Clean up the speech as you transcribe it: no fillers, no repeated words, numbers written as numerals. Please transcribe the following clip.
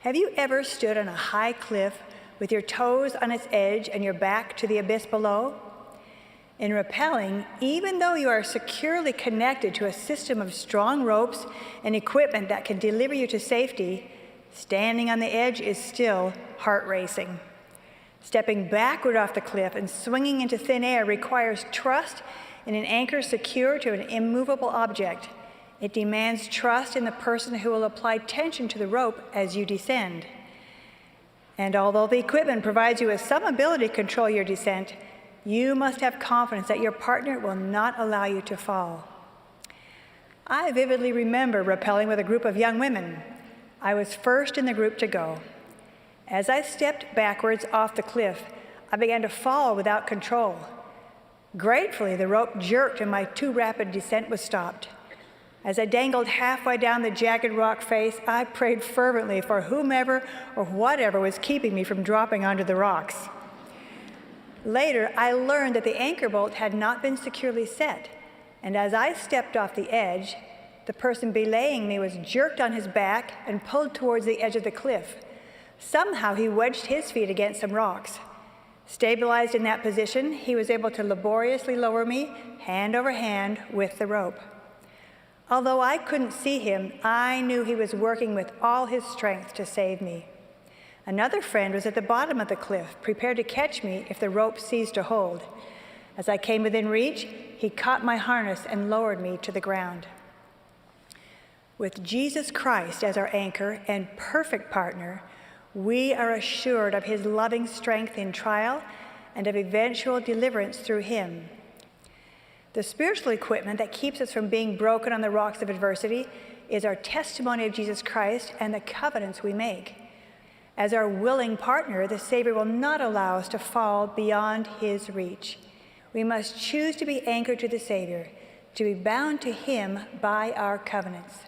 Have you ever stood on a high cliff with your toes on its edge and your back to the abyss below? In rappelling, even though you are securely connected to a system of strong ropes and equipment that can deliver you to safety, standing on the edge is still heart-racing. Stepping backward off the cliff and swinging into thin air requires trust in an anchor secured to an immovable object. It demands trust in the person who will apply tension to the rope as you descend. And although the equipment provides you with some ability to control your descent, you must have confidence that your partner will not allow you to fall. I vividly remember rappelling with a group of young women. I was first in the group to go. As I stepped backwards off the cliff, I began to fall without control. Gratefully, the rope jerked and my too rapid descent was stopped. As I dangled halfway down the jagged rock face, I prayed fervently for whomever or whatever was keeping me from dropping onto the rocks. Later, I learned that the anchor bolt had not been securely set, and as I stepped off the edge, the person belaying me was jerked on his back and pulled towards the edge of the cliff. Somehow, he wedged his feet against some rocks. Stabilized in that position, he was able to laboriously lower me, hand over hand, with the rope. Although I couldn't see him, I knew he was working with all his strength to save me. Another friend was at the bottom of the cliff, prepared to catch me if the rope ceased to hold. As I came within reach, he caught my harness and lowered me to the ground. With Jesus Christ as our anchor and perfect partner, we are assured of his loving strength in trial and of eventual deliverance through him. The spiritual equipment that keeps us from being broken on the rocks of adversity is our testimony of Jesus Christ and the covenants we make. As our willing partner, the Savior will not allow us to fall beyond his reach. We must choose to be anchored to the Savior, to be bound to him by our covenants.